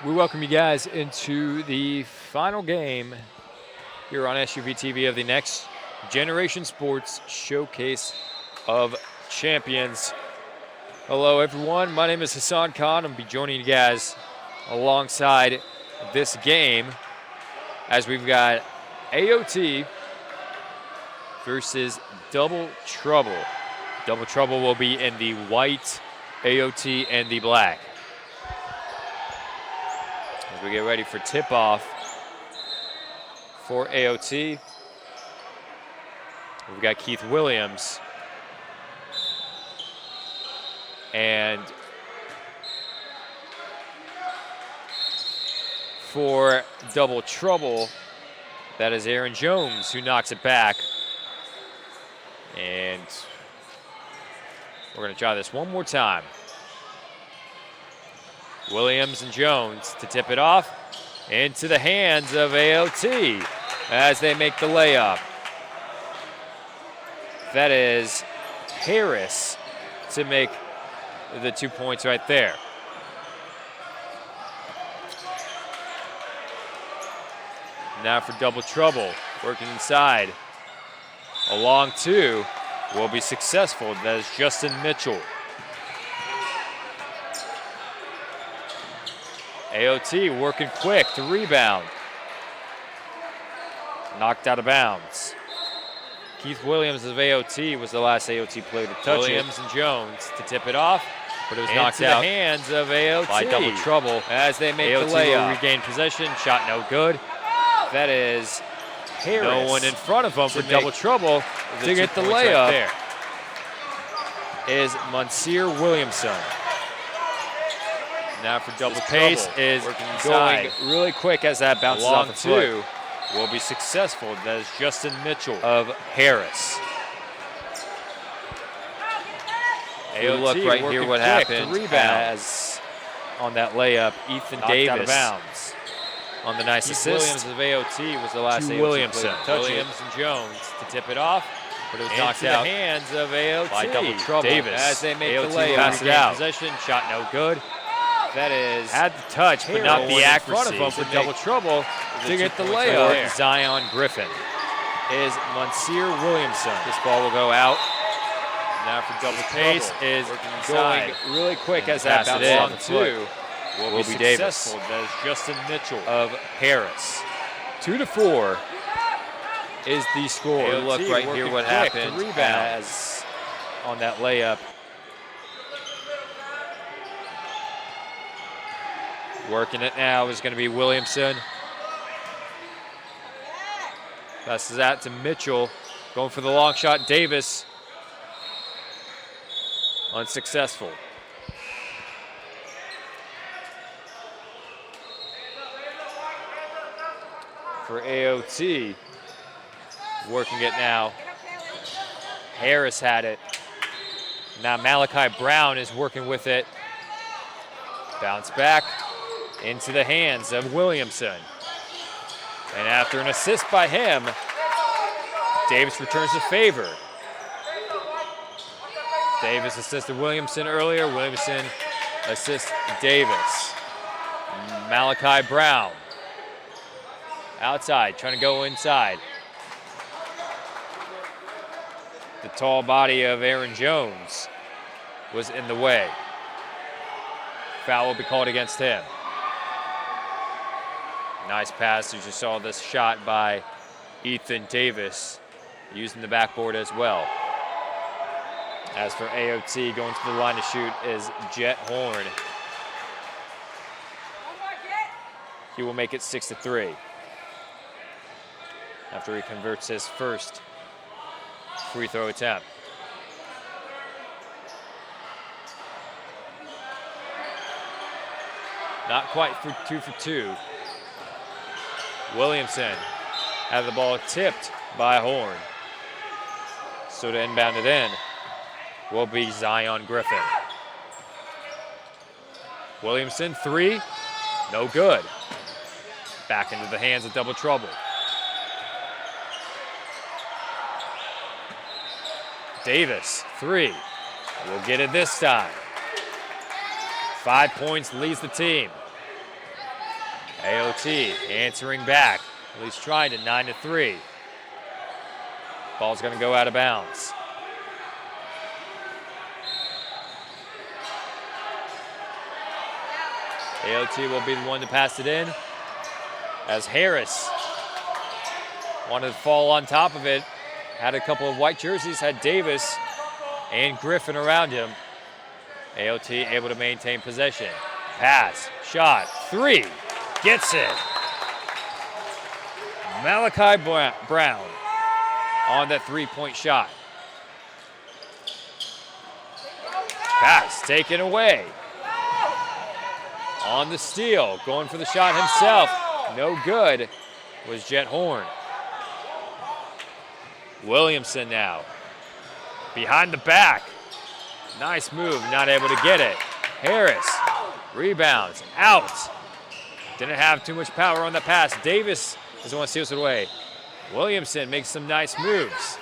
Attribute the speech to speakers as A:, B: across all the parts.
A: We welcome you guys into the final game here on SUV TV of the Next Generation Sports Showcase of Champions. Hello, everyone. My name is Hassan Khan. I'll be joining you guys alongside this game as we've got AOT versus Double Trouble. Double Trouble will be in the white, AOT in the black. As we get ready for tip-off for AOT, we've got Keith Williams and for Double Trouble, that is Aaron Jones who knocks it back. And we're going to try this one more time. Williams and Jones to tip it off into the hands of AOT as they make the layup. That is Harris to make the 2 points right there. Now for Double Trouble, working inside. A long two will be successful. That is Justin Mitchell. AOT working quick to rebound. Knocked out of bounds. Keith Williams of AOT was the last AOT player to touch Williams and Jones to tip it off, but it was knocked out the hands of AOT by Double Trouble as they make AOT the layup. Will regain possession, shot no good. That is Harris. No one in front of him for Double Trouble to get the layup. Right there is Monsieur Williamson. Now for Double Pace is going really quick as that bounces off the foot. Will be successful. That is Justin Mitchell of Harris. AOT look right here what happened as on that layup, Ethan Davis out of bounds. On the nice assist. Williams of AOT was the last AOT Williamson. Williams and Jones to tip it off, but it was knocked out. The hands of AOT by Double Trouble Davis as they make AOT the layup. Pass it out. Possession, shot no good. That is had the touch, but not the accuracy. In front of him for Double Trouble to get the layup. Zion Griffin is Monsieur Williamson. This ball will go out. Now for Double Pace is going really quick as that bounces on the two. Will be Davis. That is Justin Mitchell of Harris. 2-4 is the score. Look right here what happened as on that layup. Working it now is going to be Williamson. Passes that to Mitchell. Going for the long shot, Davis. Unsuccessful. For AOT, working it now. Harris had it. Now Malachi Brown is working with it. Bounce back into the hands of Williamson. And after an assist by him, Davis returns the favor. Davis assisted Williamson earlier. Williamson assists Davis. Malachi Brown. Outside, trying to go inside. The tall body of Aaron Jones was in the way. Foul will be called against him. Nice pass. You just saw this shot by Ethan Davis using the backboard as well. As for AOT, going to the line to shoot is Jet Horn. He will make it 6-3 after he converts his first free throw attempt. Not quite for 2 for 2. Williamson had the ball tipped by Horn. So to inbound it in will be Zion Griffin. Williamson, three, no good. Back into the hands of Double Trouble. Davis, three, will get it this time. 5 points leads the team. AOT answering back, at least trying to, 9-3. Ball's going to go out of bounds. AOT will be the one to pass it in, as Harris wanted to fall on top of it. Had a couple of white jerseys, had Davis and Griffin around him. AOT able to maintain possession. Pass, shot, 3, gets it. Malachi Brown on that 3-point shot. Pass taken away. On the steal, going for the shot himself. No good was Jet Horn. Williamson now. Behind the back. Nice move, not able to get it. Harris rebounds, out. Didn't have too much power on the pass. Davis is the one who steals it away. Williamson makes some nice moves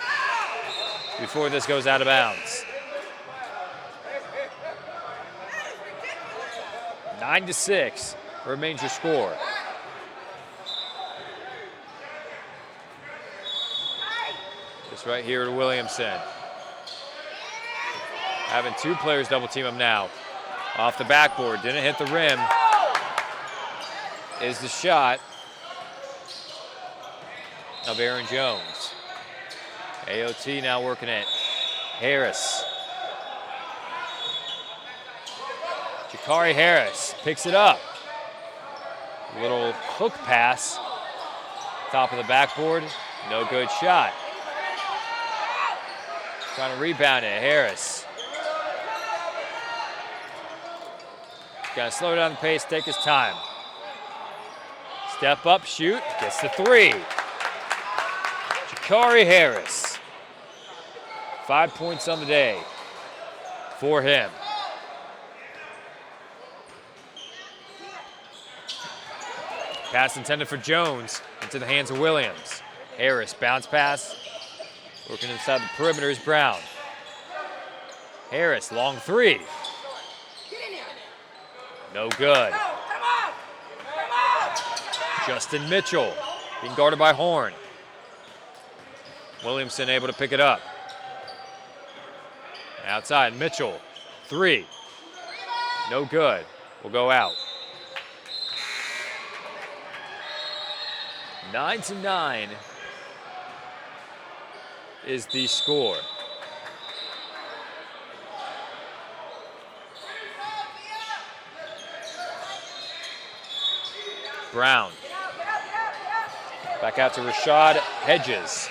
A: before this goes out of bounds. 9-6 remains your score. This right here to Williamson. Having 2 players double team him now. Off the backboard, didn't hit the rim. Is the shot of Aaron Jones. AOT now working it. Harris. Jakari Harris picks it up. Little hook pass. Top of the backboard. No good shot. Trying to rebound it. Harris. Got to slow down the pace, take his time. Step up, shoot, gets the 3. Jakari Harris. 5 points on the day for him. Pass intended for Jones into the hands of Williams. Harris, bounce pass. Working inside the perimeter is Brown. Harris, long 3. No good. Justin Mitchell being guarded by Horn. Williamson able to pick it up. Outside, Mitchell, 3. No good. Will go out. 9-9 is the score. Brown. Back out to Rashad Hedges.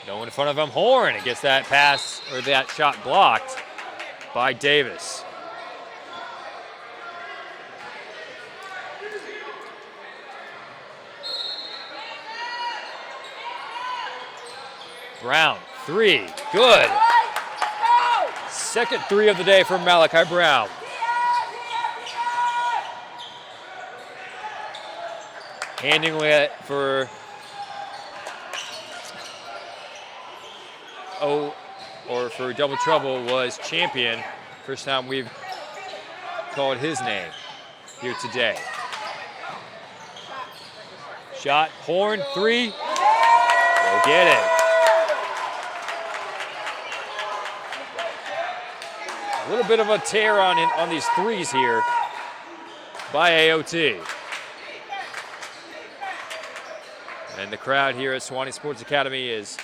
A: No one in front of him. Horn gets that pass or that shot blocked by Davis. Brown, 3, good. Second 3 of the day from Malachi Brown. Handing it for for double trouble was Champion. First time we've called his name here today. Shot, Horn, 3. Go get it. A little bit of a tear on these 3s here by AOT. And the crowd here at Sewanee Sports Academy is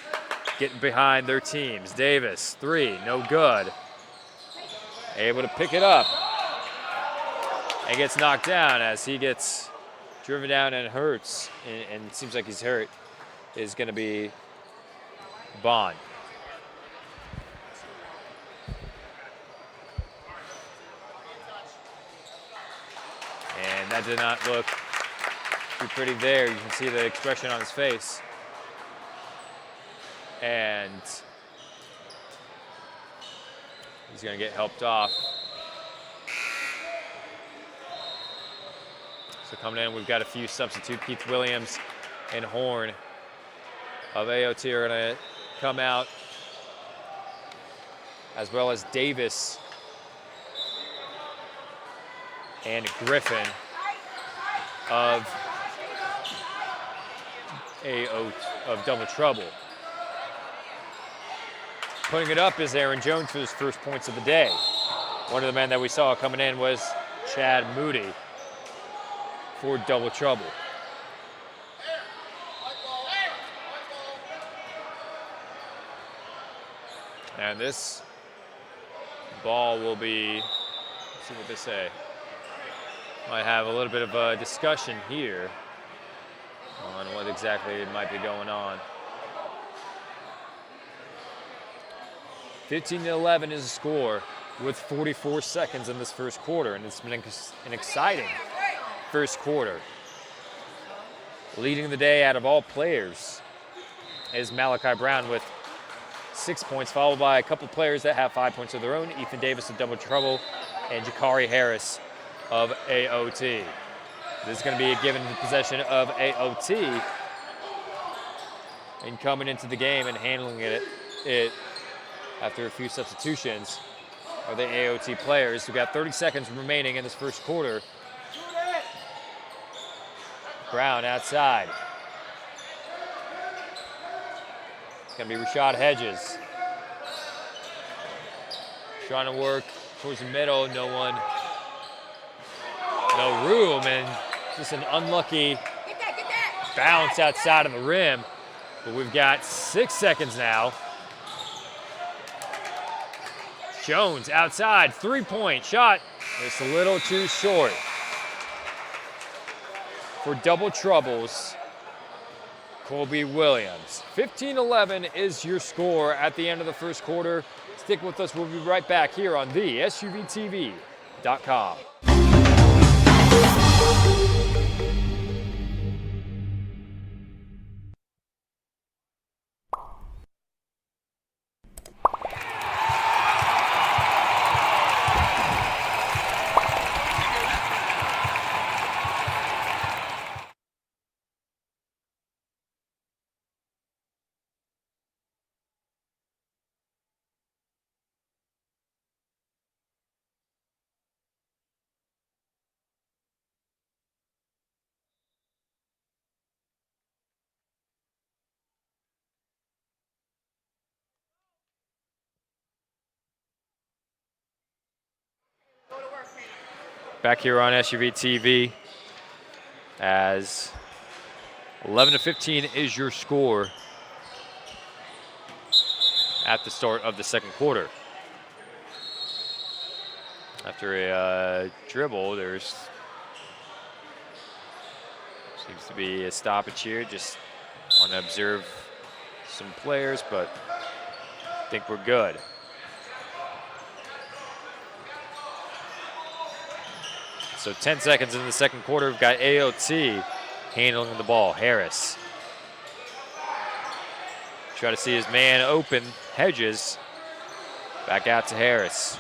A: getting behind their teams. Davis, 3, no good. Able to pick it up. And gets knocked down as he gets driven down and hurts. And it seems like he's hurt. Is going to be Bond. And that did not look too pretty there. You can see the expression on his face. And he's going to get helped off. So coming in, we've got a few substitute. Keith Williams and Horn of AOT are going to come out, as well as Davis and Griffin of double trouble. Putting it up is Aaron Jones for his first points of the day. One of the men that we saw coming in was Chad Moody for double trouble. And this ball will be, let's see what they say. Might have a little bit of a discussion here on what exactly might be going on. 15-11 is the score with 44 seconds in this first quarter, and it's been an exciting first quarter. Leading the day out of all players is Malachi Brown with 6 points, followed by a couple players that have 5 points of their own. Ethan Davis of double trouble and Jakari Harris of AOT. This is going to be a given possession of AOT. And coming into the game and handling it after a few substitutions are the AOT players who got 30 seconds remaining in this first quarter. Brown outside. It's going to be Rashad Hedges. Trying to work towards the middle, no room, and just an unlucky bounce outside of the rim. But we've got 6 seconds now. Jones outside, 3-point shot. It's a little too short. For double troubles, Colby Williams. 15-11 is your score at the end of the first quarter. Stick with us. We'll be right back here on the SUVTV.com. Back here on SUV TV as 11-15 is your score at the start of the second quarter. After a dribble, seems to be a stoppage here. Just want to observe some players, but I think we're good. So 10 seconds in the second quarter, we've got AOT handling the ball. Harris. Try to see his man open. Hedges. Back out to Harris.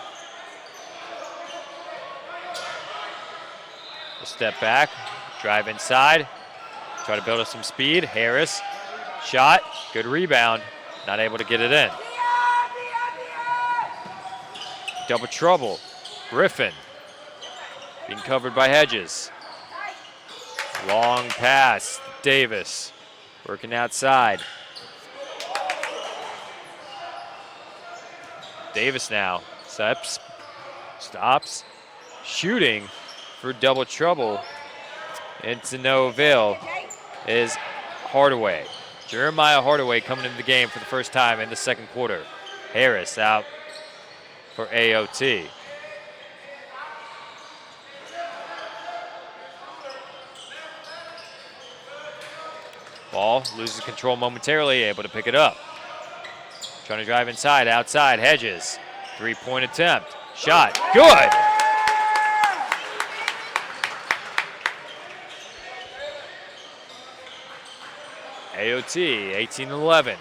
A: A step back, drive inside. Try to build up some speed. Harris. Shot. Good rebound. Not able to get it in. Double trouble. Griffin. Being covered by Hedges. Long pass, Davis. Working outside. Davis now. Steps, stops, shooting for double trouble. Into no avail is Hardaway. Jeremiah Hardaway coming into the game for the first time in the second quarter. Harris out for AOT. Ball loses control momentarily, able to pick it up. Trying to drive inside, outside, Hedges. 3-point attempt. Shot, good! AOT, 18-11.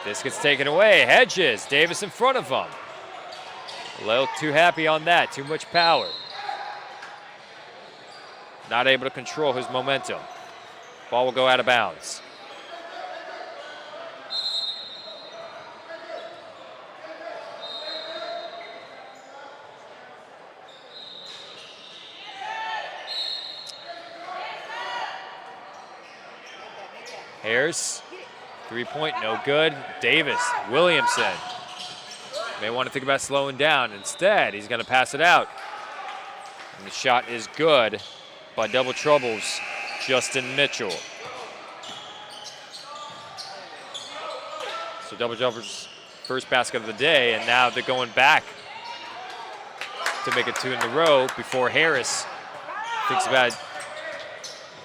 A: This gets taken away. Hedges, Davis in front of him. A little too happy on that, too much power. Not able to control his momentum. Ball will go out of bounds. Harris, 3-point, no good. Davis, Williamson. May want to think about slowing down. Instead, he's going to pass it out. And the shot is good by Double Trouble's Justin Mitchell. So Double Trouble's first basket of the day, and now they're going back to make it 2 in a row before Harris thinks about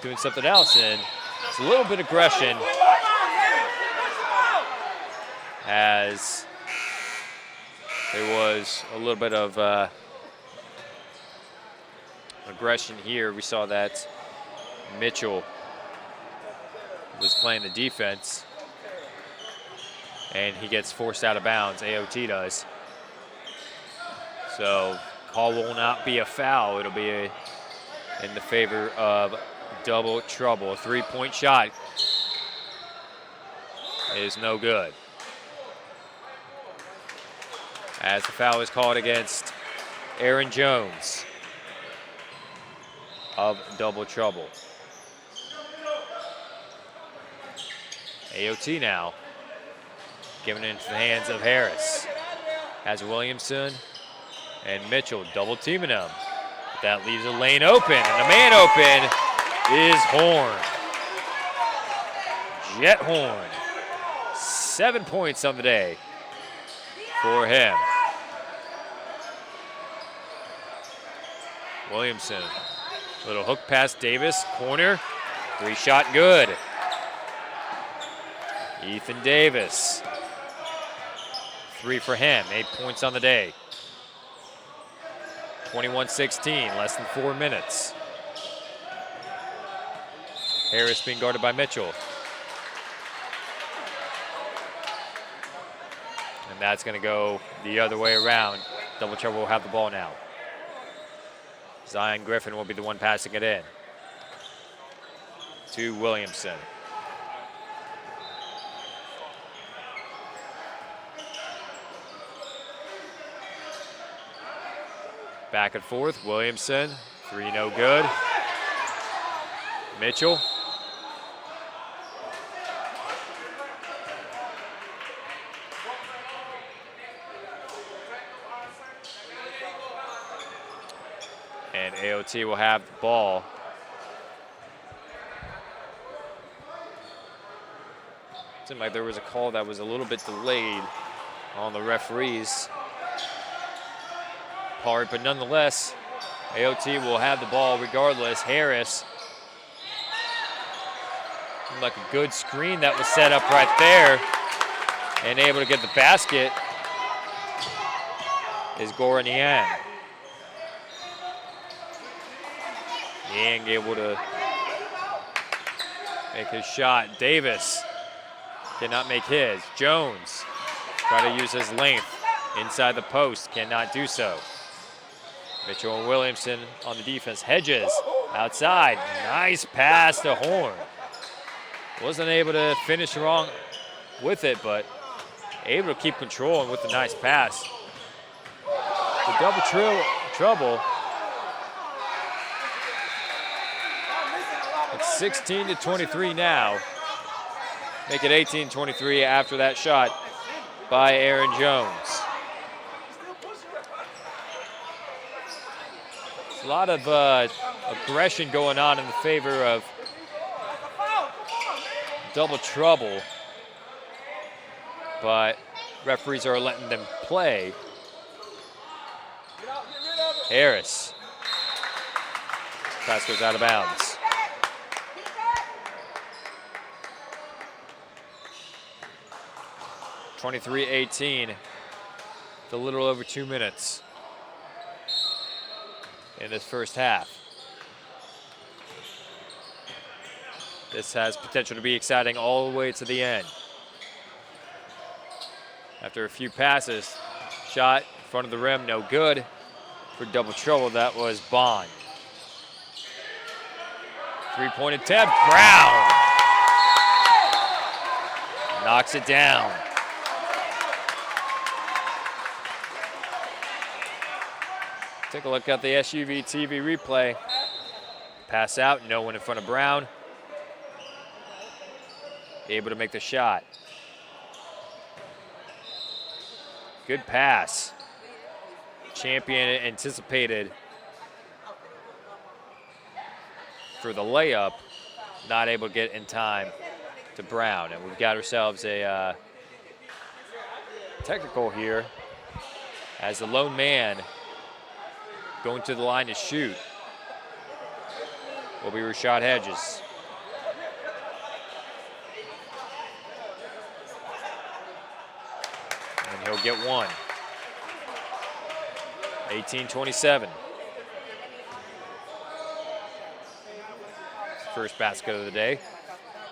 A: doing something else. And it's a little bit of aggression as there was a little bit of aggression here. We saw that Mitchell was playing the defense, and he gets forced out of bounds. AOT does. So call will not be a foul. It'll be in the favor of Double Trouble. A 3-point shot is no good, as the foul is called against Aaron Jones of Double Trouble. AOT now giving it into the hands of Harris. Has Williamson and Mitchell double teaming him. That leaves a lane open, and the man open is Horn. Jet Horn. 7 points on the day for him. Williamson, little hook pass, Davis, corner, 3-shot good. Ethan Davis, 3 for him, 8 points on the day. 21-16, less than 4 minutes. Harris being guarded by Mitchell. And that's going to go the other way around. Double Trouble will have the ball now. Zion Griffin will be the one passing it in to Williamson. Back and forth, Williamson, 3 no good. Mitchell. And AOT will have the ball. Seemed like there was a call that was a little bit delayed on the referee's part, but nonetheless, AOT will have the ball regardless. Harris, like a good screen that was set up right there, and able to get the basket is Goran Niang. Niang able to make his shot. Davis cannot make his. Jones try to use his length inside the post, cannot do so. Mitchell and Williamson on the defense. Hedges outside, nice pass to Horn. Wasn't able to finish wrong with it, but able to keep control and with a nice pass. The Double Trouble. It's 16-23 now. Make it 18-23 after that shot by Aaron Jones. A lot of aggression going on in the favor of Double Trouble, but referees are letting them play. Harris. Pass goes out of bounds. (23-18). A little over 2 minutes in this first half. This has potential to be exciting all the way to the end. After a few passes, shot in front of the rim, no good. For Double Trouble, that was Bond. 3-point attempt, Brown knocks it down. Take a look at the SUV TV replay. Pass out, no one in front of Brown. able to make the shot. Good pass. Champion anticipated for the layup, not able to get in time to Brown. And we've got ourselves a technical here as the lone man going to the line to shoot will be Rashad Hedges. And he'll get one. 18-27. First basket of the day.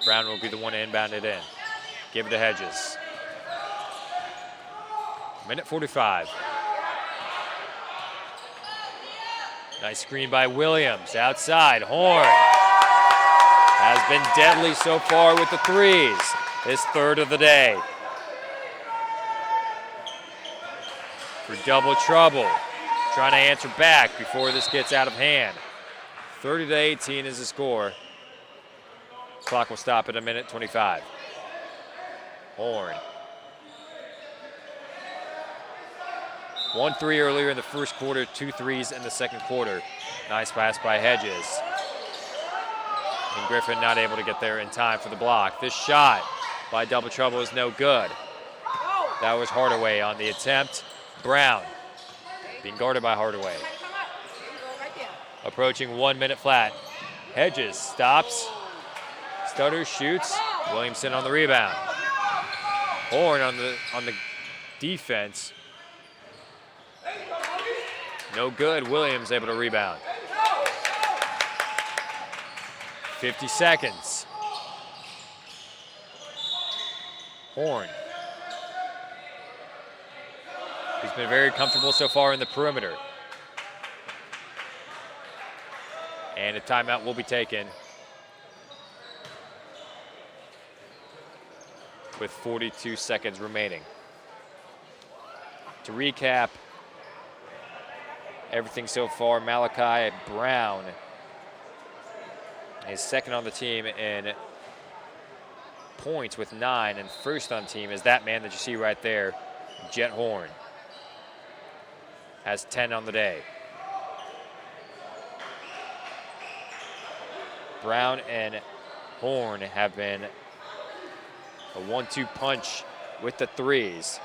A: Brown will be the one to inbound it in. Give it to Hedges. Minute 45. Nice screen by Williams. Outside, Horn has been deadly so far with the threes. His third of the day. For double trouble. Trying to answer back before this gets out of hand. 30-18 is the score. Clock will stop at a minute 25. Horn. 1-3 earlier in the first quarter, 2 threes in the second quarter. Nice pass by Hedges. And Griffin not able to get there in time for the block. This shot by double trouble is no good. That was Hardaway on the attempt. Brown being guarded by Hardaway. Approaching 1 minute flat. Hedges stops, stutters, shoots. Williamson on the rebound. Horn on the defense. No good. Williams able to rebound. 50 seconds. Horn. He's been very comfortable so far in the perimeter. And a timeout will be taken with 42 seconds remaining. To recap everything so far, Malachi Brown is second on the team in points with 9, and first on team is that man that you see right there, Jet Horn. Has 10 on the day. Brown and Horn have been a 1-2 punch with the threes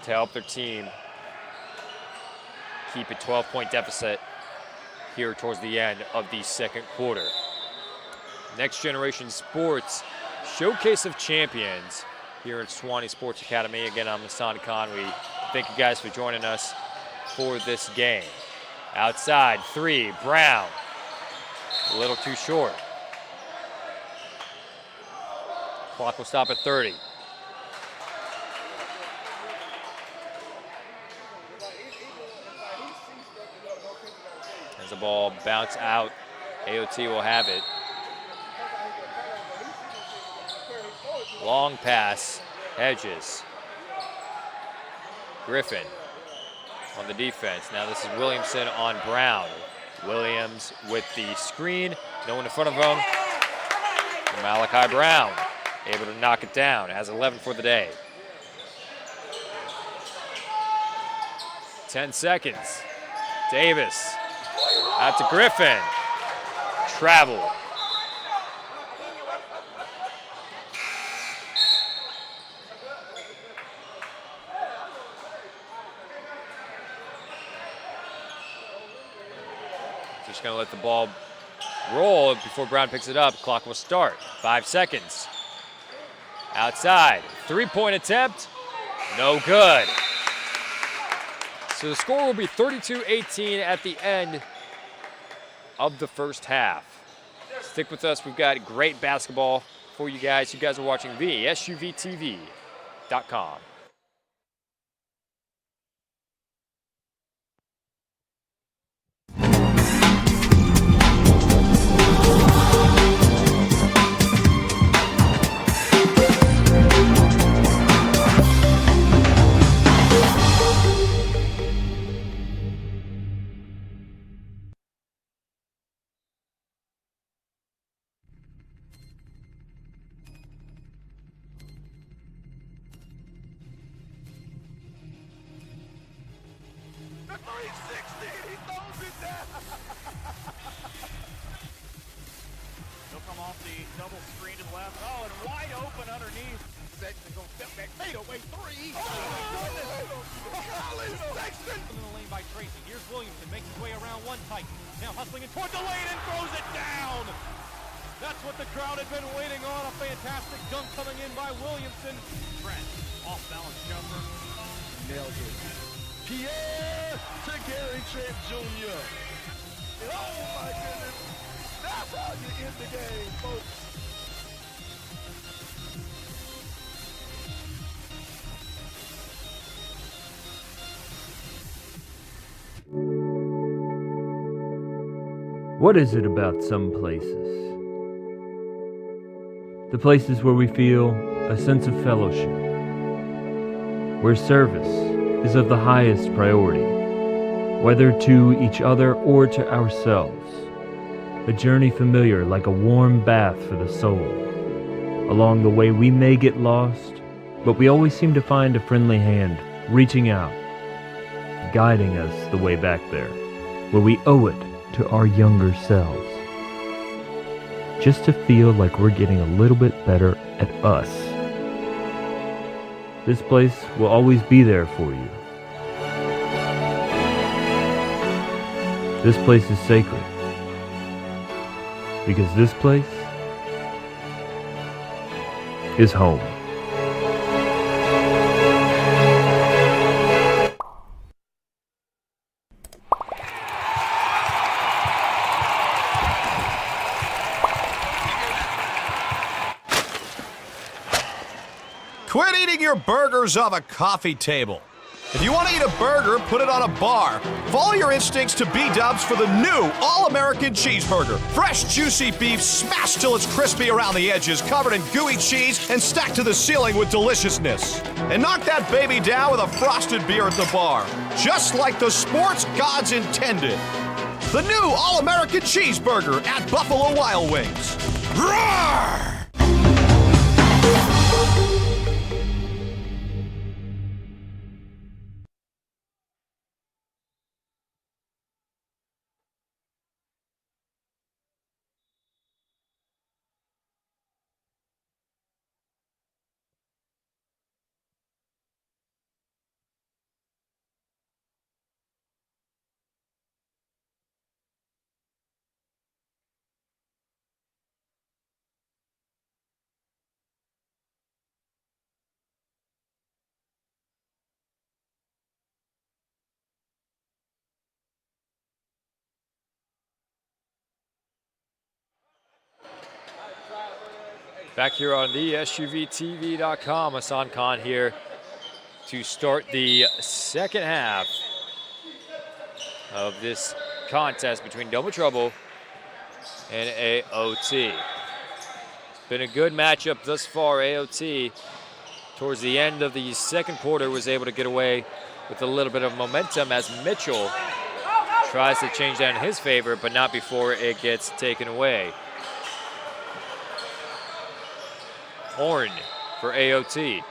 A: to help their team keep a 12-point deficit here towards the end of the second quarter. Next Generation Sports Showcase of Champions here at Suwannee Sports Academy. Again, I'm Hassan Khan. We thank you guys for joining us for this game. Outside, 3, Brown. A little too short. Clock will stop at 30. As the ball bounce out, AOT will have it. Long pass, Hedges. Griffin on the defense. Now this is Williamson on Brown. Williams with the screen, no one in front of him. Malachi Brown able to knock it down, has 11 for the day. 10 seconds. Davis out to Griffin. Travel. Just going to let the ball roll before Brown picks it up. Clock will start. 5 seconds. Outside. 3-point attempt. No good. So the score will be 32-18 at the end of the first half. Stick with us. We've got great basketball for you guys. You guys are watching SUVTV.com.
B: 360, he throws it down. He'll come off the double screen to the left. Oh, and wide open underneath. Sexton goes step back, fade away three. Oh, my goodness. Colin Sexton.
C: In the lane by Tracy. Here's Williamson, makes his way around one tight. Now hustling in toward the lane and throws it down. That's what the crowd had been waiting on. A fantastic dunk coming in by Williamson.
B: Trent, off balance jumper.
D: Nailed it. Pierre to Gary Trent Jr.
B: Oh my goodness. That's how you end the game, folks.
E: What is it about some places? The places where we feel a sense of fellowship, where service is of the highest priority, whether to each other or to ourselves, a journey familiar like a warm bath for the soul. Along the way we may get lost, but we always seem to find a friendly hand reaching out, guiding us the way back there, where we owe it to our younger selves, just to feel like we're getting a little bit better at us. This place will always be there for you. This place is sacred, because this place is home.
F: Quit eating your burgers off a coffee table. If you want to eat a burger, put it on a bar. Follow your instincts to B-dubs for the new All-American Cheeseburger. Fresh, juicy beef smashed till it's crispy around the edges, covered in gooey cheese, and stacked to the ceiling with deliciousness. And knock that baby down with a frosted beer at the bar, just like the sports gods intended. The new All-American Cheeseburger at Buffalo Wild Wings. Roar!
A: Back here on the SUVTV.com, Hassan Khan here to start the second half of this contest between Double Trouble and AOT. It's been a good matchup thus far. AOT, towards the end of the second quarter, was able to get away with a little bit of momentum as Mitchell tries to change that in his favor, but not before it gets taken away. Horn for AOT.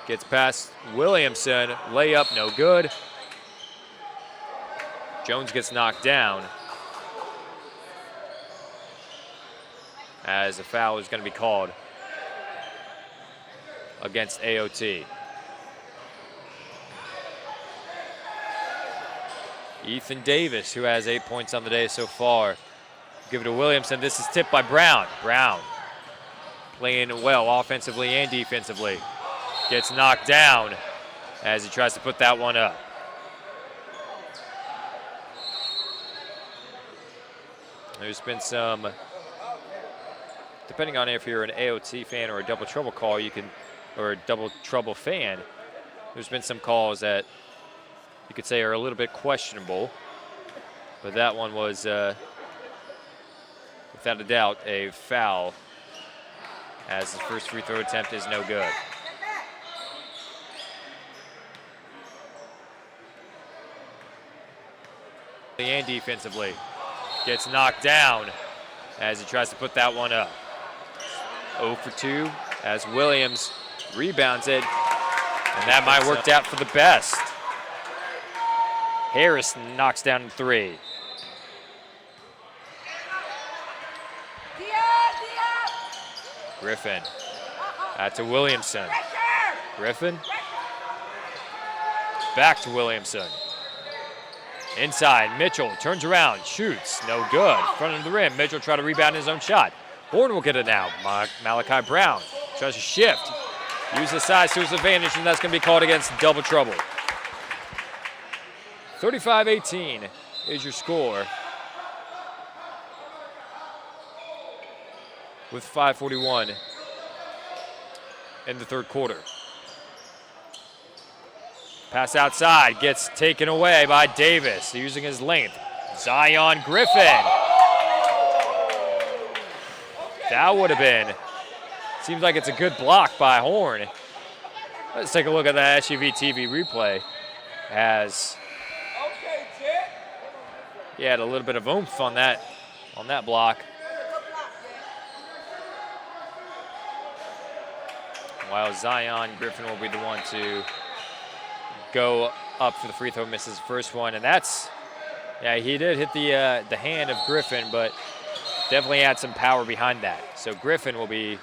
A: Gets past Williamson. Layup, no good. Jones gets knocked down as a foul is going to be called against AOT. Ethan Davis, who has 8 points on the day so far. Give it to Williamson. This is tipped by Brown. Brown playing well offensively and defensively. Gets knocked down as he tries to put that one up. There's been some, depending on if you're an AOT fan or a Double Trouble call, or a Double Trouble fan, there's been some calls that you could say are a little bit questionable. But that one was, without a doubt, a foul, as his first free throw attempt is no good. And defensively, gets knocked down as he tries to put that one up. 0 for 2 as Williams rebounds it, And that might work out for the best. Harris knocks down 3. Griffin. Out to Williamson. Griffin. Back to Williamson. Inside, Mitchell turns around, shoots, no good. Front of the rim, Mitchell try to rebound his own shot. Horn will get it now. Malachi Brown tries to shift. Use his size to his advantage, and that's going to be called against double trouble. 35-18 is your score. With 5:41 in the third quarter. Pass outside, gets taken away by Davis, using his length. Zion Griffin. That would have been, seems like it's a good block by Horn. Let's take a look at the SUV TV replay. As he had a little bit of oomph on that block. While Zion Griffin will be the one to go up for the free throw, misses first one, and that's, yeah, he did hit the hand of Griffin, but definitely had some power behind that. So Griffin will be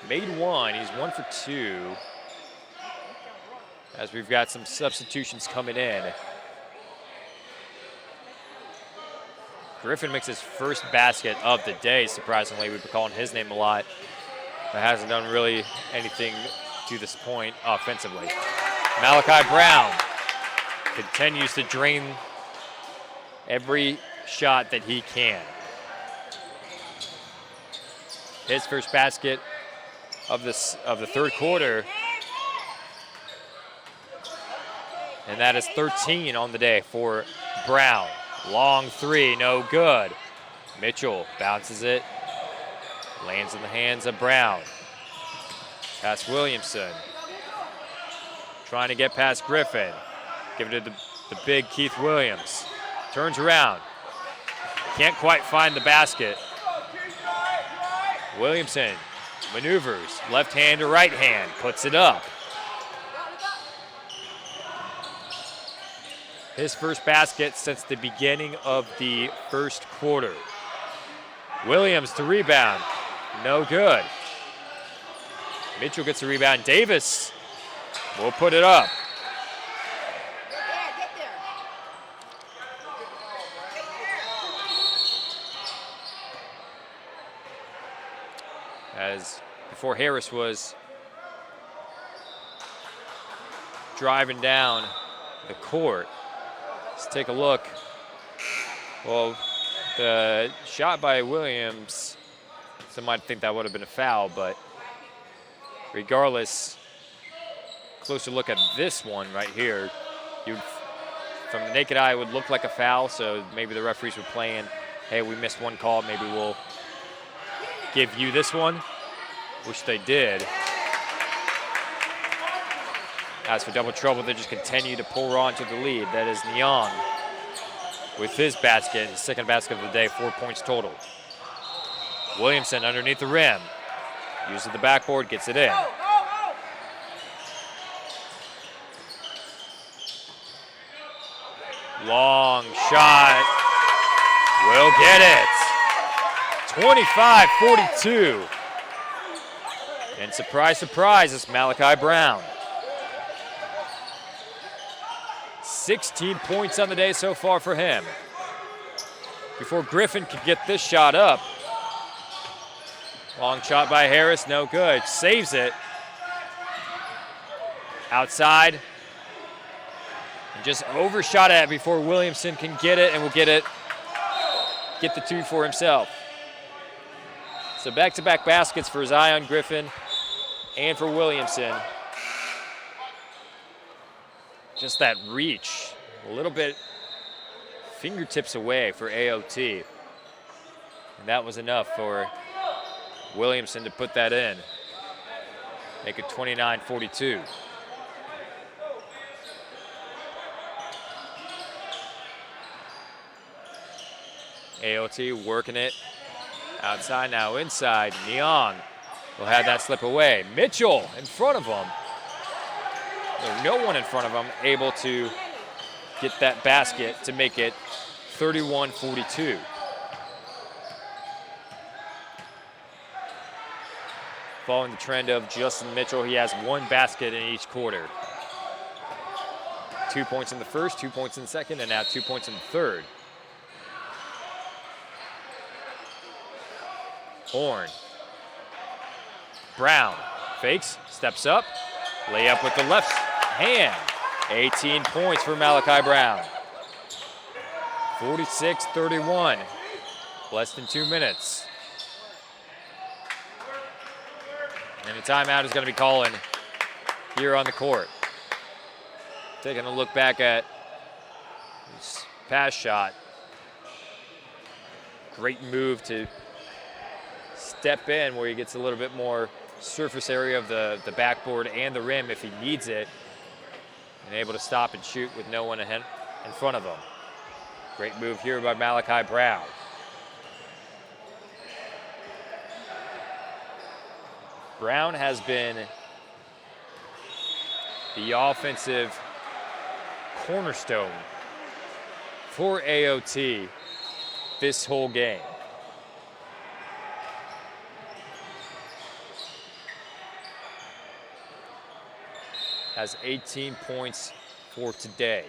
A: made 1. He's 1 for 2. As we've got some substitutions coming in. Griffin makes his first basket of the day, surprisingly. We've been calling his name a lot, but hasn't done really anything to this point offensively. Malachi Brown continues to drain every shot that he can. His first basket of the third quarter, and that is 13 on the day for Brown. Long 3, no good. Mitchell bounces it, lands in the hands of Brown. Past Williamson. Trying to get past Griffin. Give it to the big Keith Williams. Turns around. Can't quite find the basket. Williamson maneuvers. Left hand to right hand. Puts it up. His first basket since the beginning of the first quarter. Williams to rebound. No good. Mitchell gets a rebound. Davis will put it up. As before Harris was driving down the court. Let's take a look. Well, the shot by Williams, some might think that would have been a foul, but regardless, closer look at this one right here. From the naked eye, it would look like a foul, so maybe the referees were playing, hey, we missed one call, maybe we'll give you this one, which they did. As for double trouble, they just continue to pour on to the lead. That is Neon with his basket, his second basket of the day, 4 points total. Williamson underneath the rim. Uses the backboard, gets it in. Long shot. Will get it. 25-42. And surprise, surprise, it's Malachi Brown. 16 points on the day so far for him. Before Griffin could get this shot up. Long shot by Harris, no good. Saves it. Outside. And just overshot at it before Williamson can get it and will get the 2 for himself. So back-to-back baskets for Zion Griffin and for Williamson. Just that reach, a little bit fingertips away for AOT. And that was enough for Williamson to put that in. Make it 29-42. AOT working it outside, now inside. Neon will have that slip away. Mitchell in front of him. There's no one in front of him able to get that basket to make it 31-42. Following the trend of Justin Mitchell, he has 1 basket in each quarter. 2 points in the first, 2 points in the second, and now 2 points in the third. Horn. Brown fakes, steps up, layup with the left hand. 18 points for Malachi Brown. 46-31, less than 2 minutes. And a timeout is going to be calling here on the court. Taking a look back at his pass shot. Great move to step in where he gets a little bit more surface area of the backboard and the rim if he needs it. And able to stop and shoot with no one in front of him. Great move here by Malachi Brown. Brown has been the offensive cornerstone for AOT this whole game. Has 18 points for today.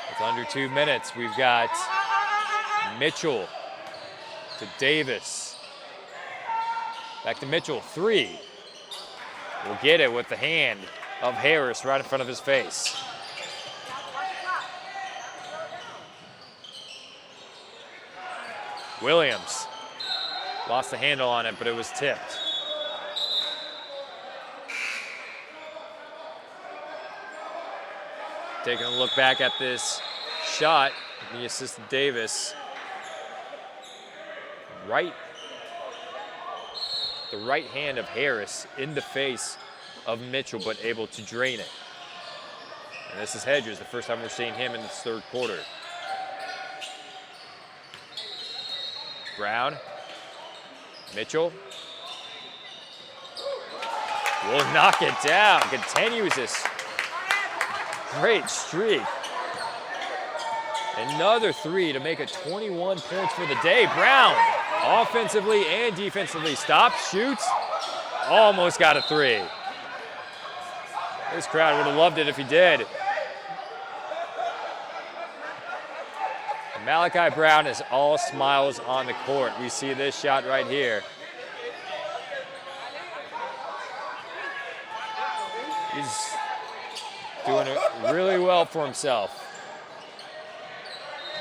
A: With under 2 minutes, we've got Mitchell to Davis. Back to Mitchell, 3. Will get it with the hand of Harris right in front of his face. Williams lost the handle on it, but it was tipped. Taking a look back at this shot, the assistant Davis. The right hand of Harris in the face of Mitchell, but able to drain it. And this is Hedges, the first time we're seeing him in this third quarter. Brown, Mitchell. Will knock it down, continues this great streak. Another 3 to make it 21 points for the day. Brown, offensively and defensively, stops, shoots, almost got a 3. This crowd would have loved it if he did. Malachi Brown is all smiles on the court. We see this shot right here. He's doing it really well for himself.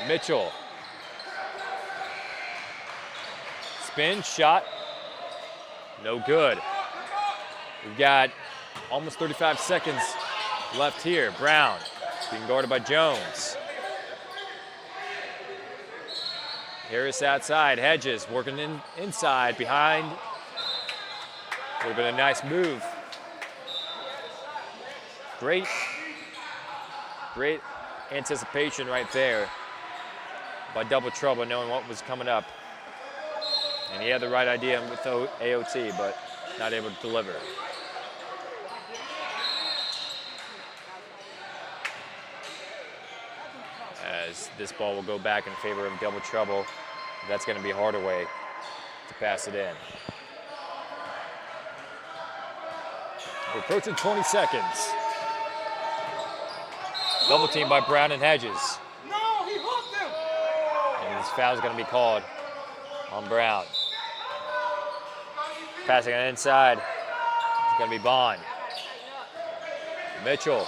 A: Mitchell. Spin, shot, no good. We've got almost 35 seconds left here. Brown being guarded by Jones. Harris outside, Hedges working inside, behind. Would have been a nice move. Great anticipation right there by Double Trouble, knowing what was coming up. And he had the right idea with AOT, but not able to deliver. As this ball will go back in favor of Double Trouble, that's going to be Hardaway to pass it in. We're approaching 20 seconds. Double team by Brown and Hedges.
B: No, he hooked him.
A: And this foul is going to be called on Brown. Passing it inside. It's going to be Bond. Mitchell,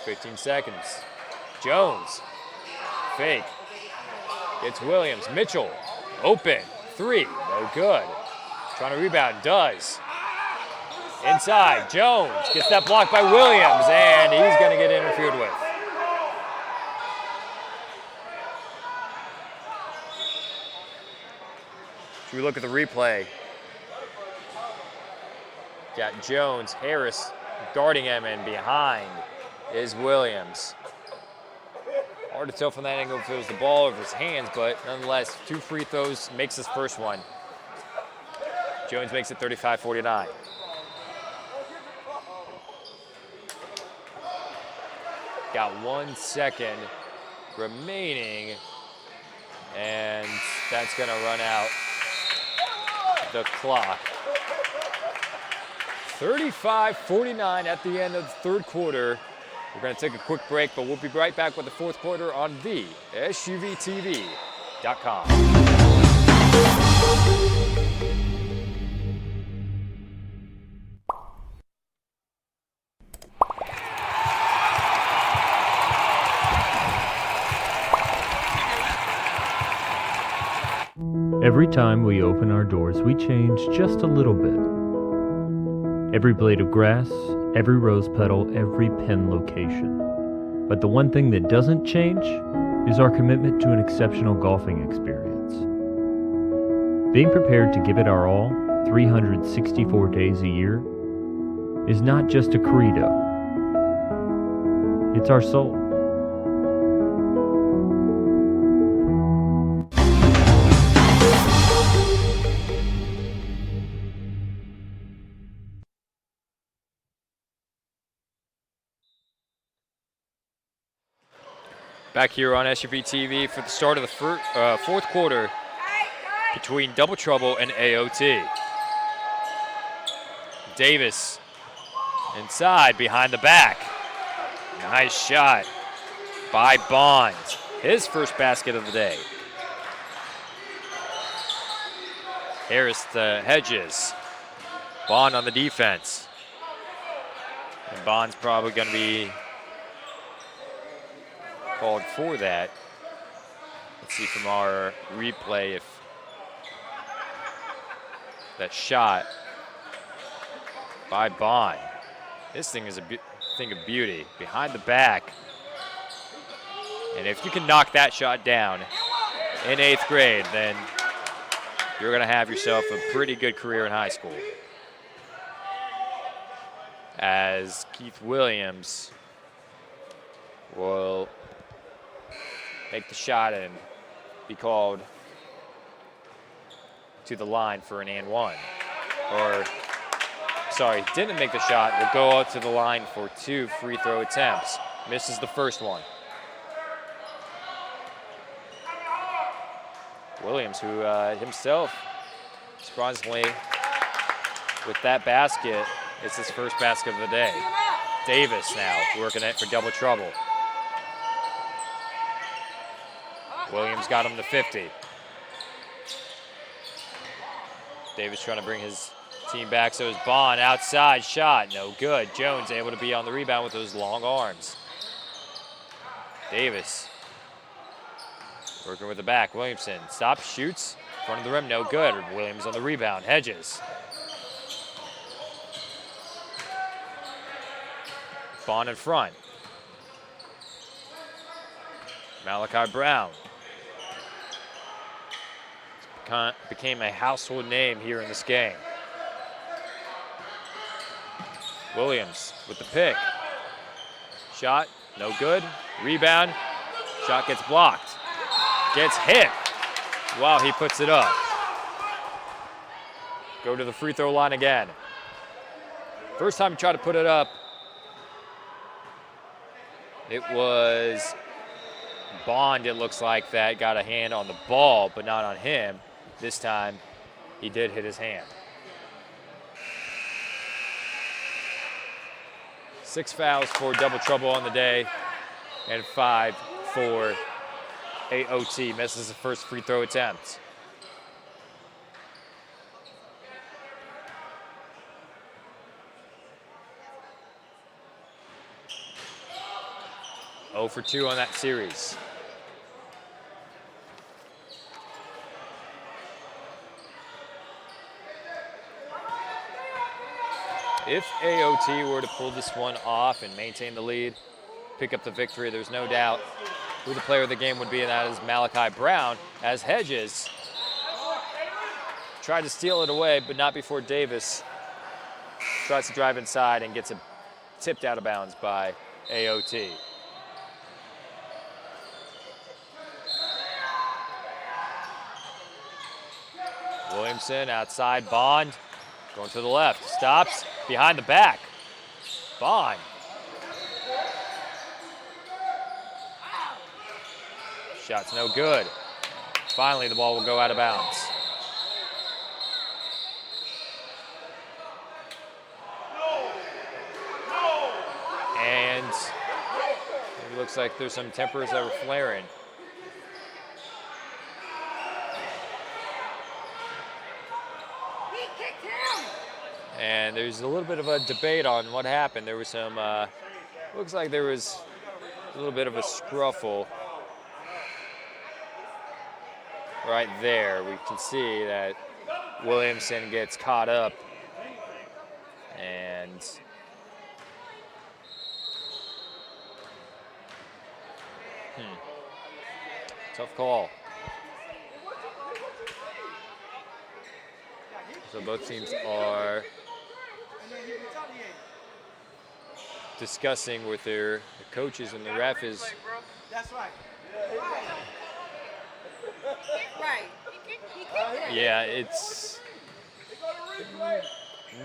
A: 15 seconds. Jones, fake. Gets Williams. Mitchell, open. 3, no good. Trying to rebound, does. Inside, Jones gets that blocked by Williams, and he's going to get interfered with. Should we look at the replay? Got Jones, Harris guarding him, and behind is Williams. Hard to tell from that angle if it was the ball or his hands, but nonetheless, 2 free throws, makes his first one. Jones makes it 35-49. Got 1 second remaining, and that's going to run out the clock. 35-49 at the end of the third quarter. We're going to take a quick break, but we'll be right back with the fourth quarter on the SUVTV.com.
E: Every time we open our doors, we change just a little bit. Every blade of grass, every rose petal, every pen location. But the one thing that doesn't change is our commitment to an exceptional golfing experience. Being prepared to give it our all 364 days a year is not just a credo. It's our soul.
A: Back here on SUV TV for the start of the fourth quarter between Double Trouble and AOT. Davis inside, behind the back. Nice shot by Bond. His first basket of the day. Harris to Hedges. Bond on the defense. And Bond's probably going to be called for that. Let's see from our replay if that shot by Bond. This thing is a thing of beauty. Behind the back. And if you can knock that shot down in 8th grade, then you're going to have yourself a pretty good career in high school. As Keith Williams will make the shot and be called to the line for an and one. Or, sorry, didn't make the shot, will go out to the line for 2 free throw attempts. Misses the first one. Williams, who himself, surprisingly, with that basket, it's his first basket of the day. Davis now working it for Double Trouble. Williams got him to 50. Davis trying to bring his team back, so is Bond. Outside shot, no good. Jones able to be on the rebound with those long arms. Davis working with the back. Williamson stops, shoots, front of the rim, no good. Williams on the rebound. Hedges. Bond in front. Malachi Brown became a household name here in this game. Williams with the pick. Shot, no good. Rebound, shot gets blocked. Gets hit while he puts it up. Go to the free throw line again. First time he tried to put it up, it was Bond, it looks like, that got a hand on the ball, but not on him. This time, he did hit his hand. 6 fouls for Double Trouble on the day, and 5 for AOT. Misses the first free throw attempt. Oh for 2 on that series. If AOT were to pull this one off and maintain the lead, pick up the victory, there's no doubt who the player of the game would be, and that is Malachi Brown, as Hedges tried to steal it away, but not before Davis tries to drive inside and gets it tipped out of bounds by AOT. Williamson outside, Bond going to the left, stops behind the back. Bond. Shot's no good. Finally, the ball will go out of bounds. And it looks like there's some tempers that were flaring. And there's a little bit of a debate on what happened. There was some, looks like there was a little bit of a scruffle right there. We can see that Williamson gets caught up and tough call. So both teams are discussing with their coaches, and the ref is.
B: That's right.
A: Yeah, it's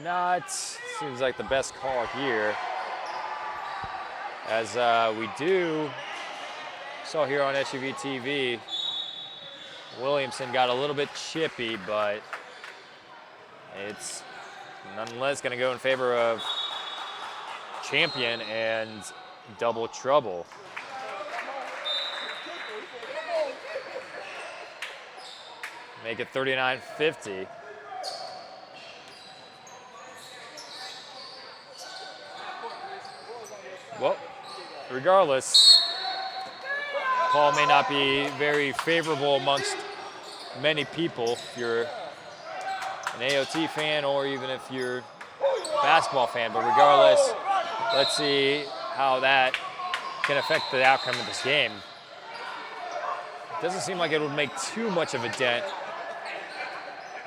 A: not, seems like the best call here. As we saw here on SUV TV, Williamson got a little bit chippy, but it's nonetheless going to go in favor of Champion and double trouble. Make it 39-50. Well, regardless, call may not be very favorable amongst many people if you're an AOT fan or even if you're a basketball fan, but regardless, let's see how that can affect the outcome of this game. It doesn't seem like it would make too much of a dent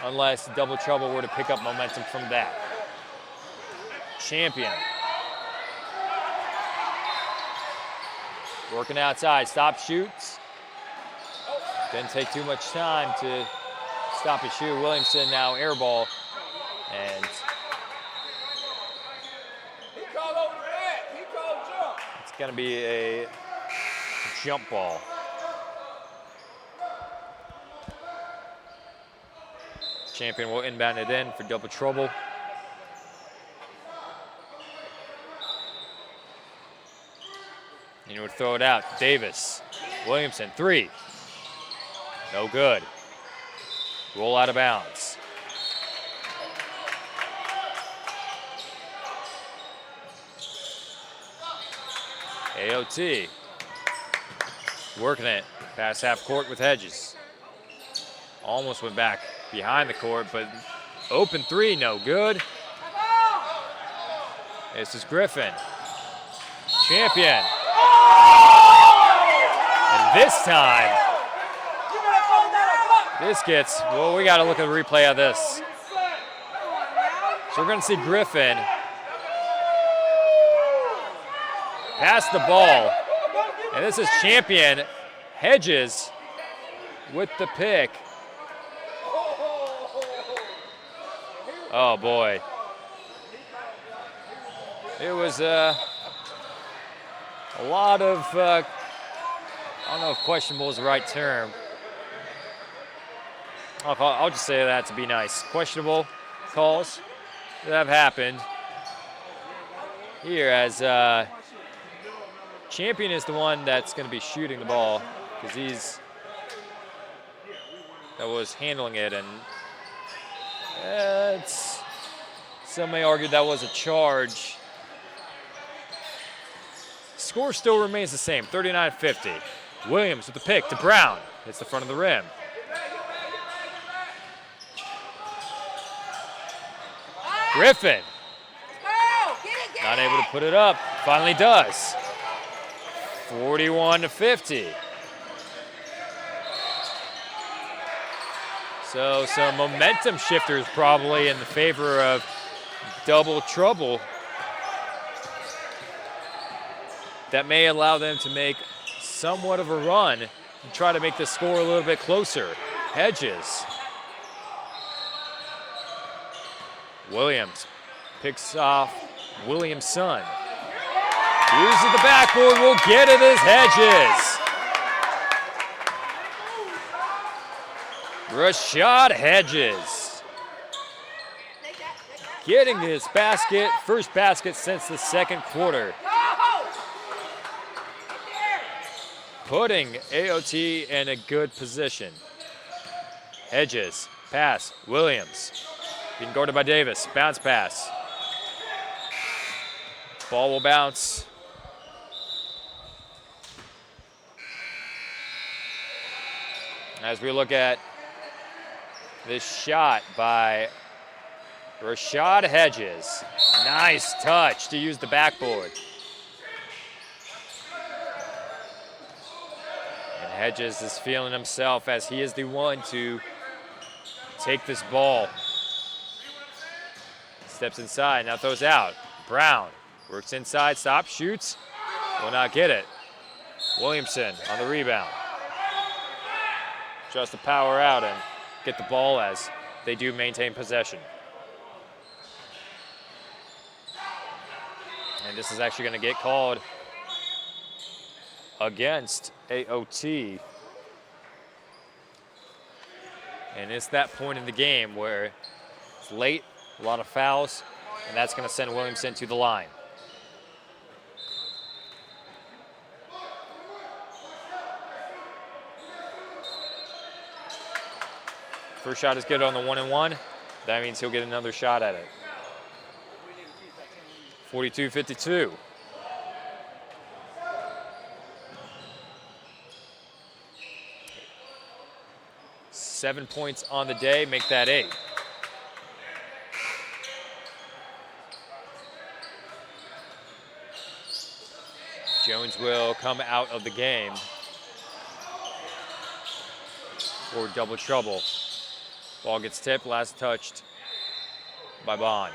A: unless double trouble were to pick up momentum from that. Champion. Working outside, stop, shoots. Didn't take too much time to stop his shoot. Williamson now air ball, and it's gonna be a jump ball. Champion will inbound it in for double trouble. And he would throw it out. Davis, Williamson, three. No good. Roll out of bounds. AOT working it past half court with Hedges. Almost went back behind the court, but open three, no good. This is Griffin. Champion. And this time, this gets, well, we got to look at the replay of this. So we're going to see Griffin pass the ball. And this is Champion Hedges with the pick. Oh, boy. It was a lot of, I don't know if questionable is the right term. I'll just say that to be nice. Questionable calls that have happened here as Champion is the one that's going to be shooting the ball because that was handling it, and some may argue that was a charge. Score still remains the same, 39-50. Williams with the pick to Brown. Hits the front of the rim. Griffin. Not able to put it up. Finally does. 41-50. So some momentum shifters probably in the favor of double trouble. That may allow them to make somewhat of a run and try to make the score a little bit closer. Hedges. Williams picks off Williamson. Uses the backboard, will get it as Hedges. Rashad Hedges getting his basket, first basket since the second quarter. Putting AOT in a good position. Hedges, pass, Williams. Being guarded by Davis, bounce pass. Ball will bounce. As we look at this shot by Rashad Hedges. Nice touch to use the backboard. And Hedges is feeling himself as he is the one to take this ball. Steps inside, now throws out. Brown works inside, stops, shoots. Will not get it. Williamson on the rebound. Tries to power out and get the ball as they do maintain possession. And this is actually going to get called against AOT. And it's that point in the game where it's late, a lot of fouls, and that's going to send Williamson to the line. First shot is good on the 1-and-1. That means he'll get another shot at it. 42-52. Seven points on the day, make that 8. Jones will come out of the game for double trouble. Ball gets tipped, last touched by Bond.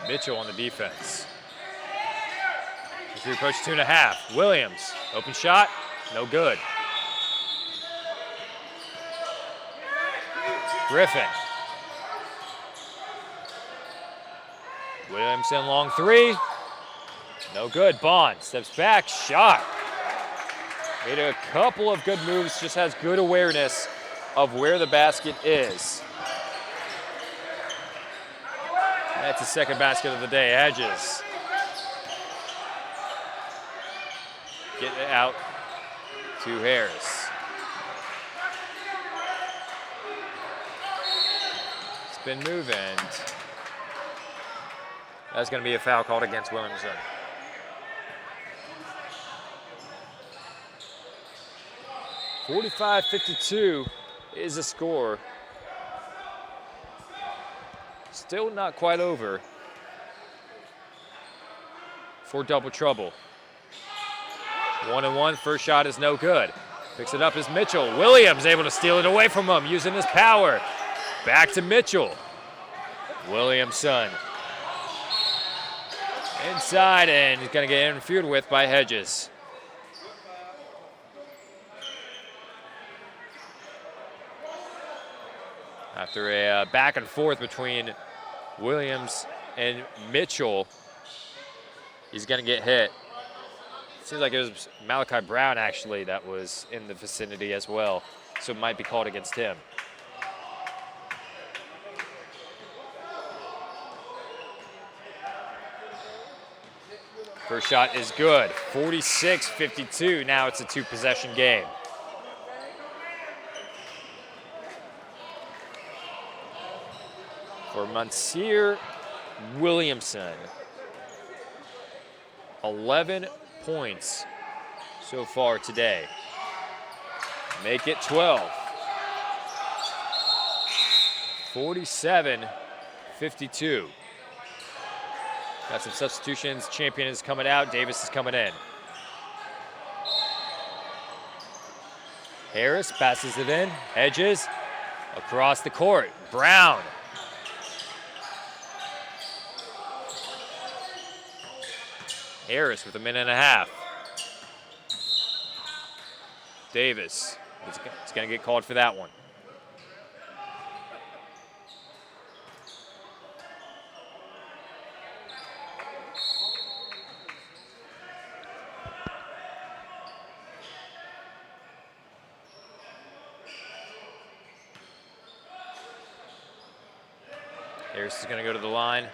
A: Mitchell on the defense. We approach 2.5. Williams, open shot, no good. Griffin. Williamson, long 3. No good. Bond steps back, shot. Made a couple of good moves, just has good awareness of where the basket is. That's the second basket of the day. Hedges. Get it out to Harris. It's been moving. That's going to be a foul called against Williamson. .45-52 is the score. Still not quite over for double trouble. 1-and-1, first shot is no good. Picks it up is Mitchell. Williams able to steal it away from him using his power. Back to Mitchell. Williamson. Inside, and he's going to get interfered with by Hedges. After a back and forth between Williams and Mitchell, he's going to get hit. Seems like it was Malachi Brown, actually, that was in the vicinity as well, so it might be called against him. First shot is good. 46-52. Now it's a 2-possession game. For Monsieur Williamson, 11 points so far today. Make it 12. 47-52. Got some substitutions. Champion is coming out. Davis is coming in. Harris passes it in. Hedges across the court. Brown. Harris with 1.5 minutes. Davis is going to get called for that one. Harris is going to go to the line.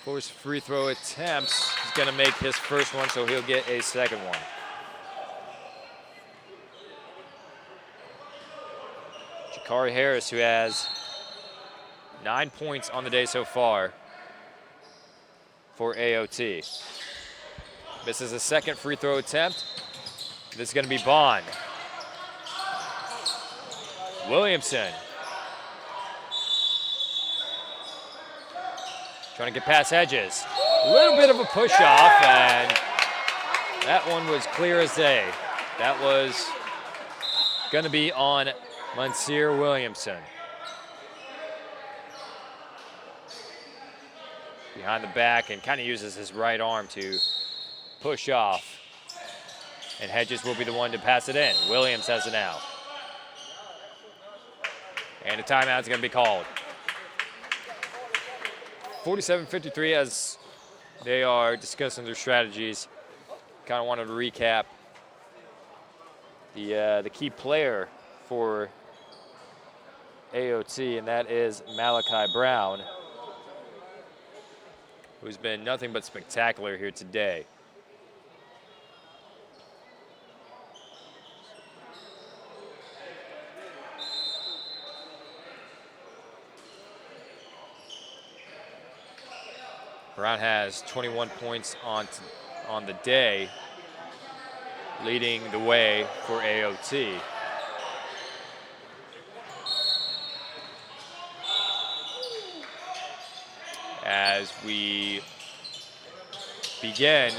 A: Force free throw attempts. He's going to make his first one, so he'll get a second one. Jakari Harris, who has 9 points on the day so far for AOT. Misses a second free throw attempt. This is going to be Bond. Williamson. Trying to get past Hedges. A little bit of a push off, and that one was clear as day. That was going to be on Monsieur Williamson. Behind the back and kind of uses his right arm to push off. And Hedges will be the one to pass it in. Williams has it now. And a timeout is going to be called. 47-53 as they are discussing their strategies. Kind of wanted to recap the key player for AOT, and that is Malachi Brown, who's been nothing but spectacular here today. Brown has 21 points on the day, leading the way for AOT. As we begin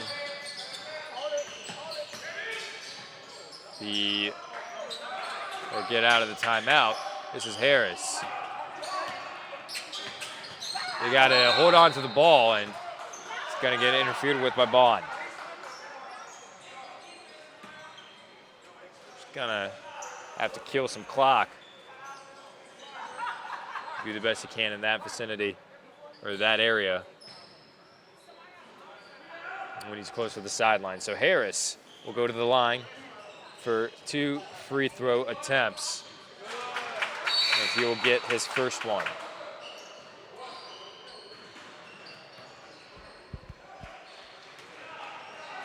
A: get out of the timeout, this is Harris. They got to hold on to the ball, and it's going to get interfered with by Bond. Just going to have to kill some clock. Do the best he can in that vicinity, or that area, when he's close to the sideline. So Harris will go to the line for 2 free throw attempts, and he will get his first one.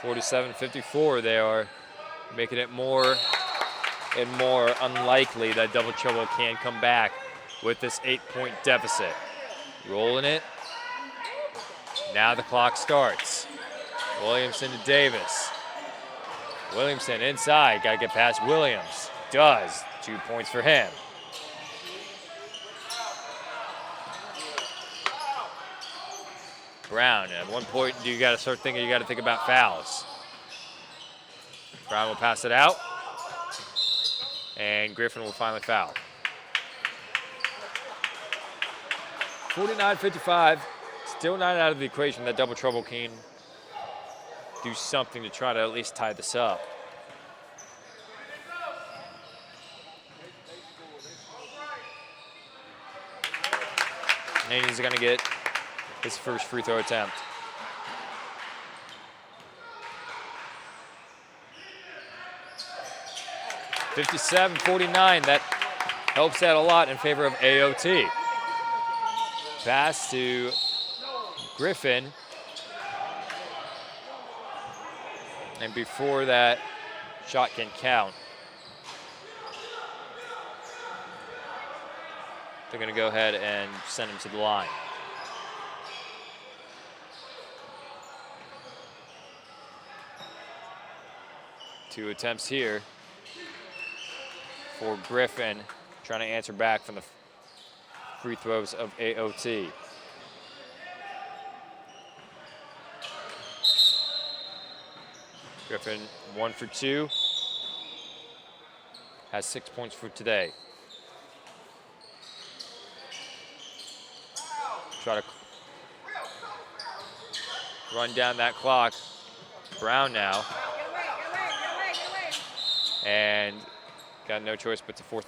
A: 47-54, they are making it more and more unlikely that Double Trouble can come back with this 8-point deficit. Rolling it. Now the clock starts. Williamson to Davis. Williamson inside, got to get past Williams. Does. 2 points for him. Brown, at one point you got to think about fouls. Brown will pass it out, and Griffin will finally foul. 49-55, still not out of the equation that Double Trouble can do something to try to at least tie this up. And he's going to get his first free throw attempt. (57-49), that helps out a lot in favor of AOT. Pass to Griffin. And before that shot can count, they're going to go ahead and send him to the line. Two attempts here for Griffin, trying to answer back from the free throws of AOT. Griffin 1 for 2, has 6 points for today. run down that clock. Brown now. And got no choice but to force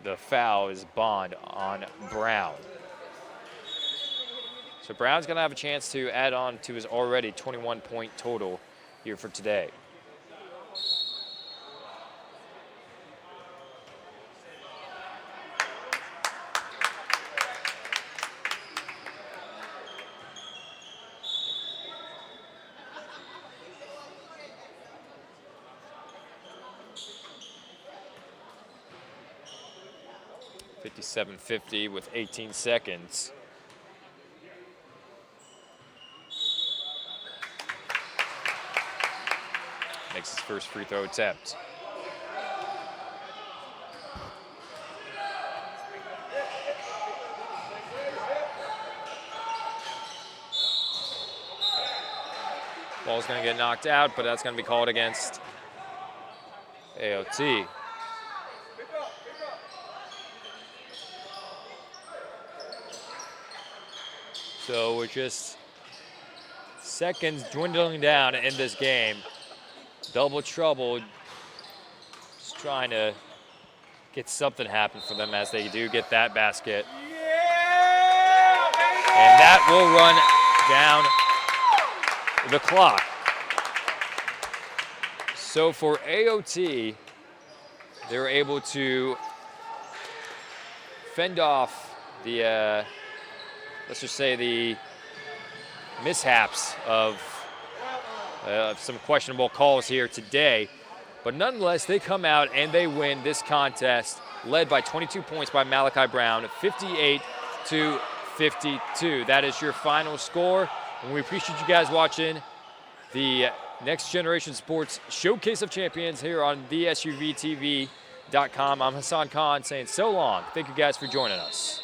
A: the foul is Bond on Brown. So Brown's gonna have a chance to add on to his already 21-point total here for today. .57.50 with 18 seconds. Makes his first free throw attempt. Ball's gonna get knocked out, but that's gonna be called against AOT. So we're just seconds dwindling down in this game. Double trouble, just trying to get something happen for them as they do get that basket. And that will run down the clock. So for AOT, they were able to fend off the, let's just say the mishaps of some questionable calls here today. But nonetheless, they come out and they win this contest, led by 22 points by Malachi Brown, 58-52. That is your final score. And we appreciate you guys watching the Next Generation Sports Showcase of Champions here on thesuvtv.com. I'm Hassan Khan saying so long. Thank you guys for joining us.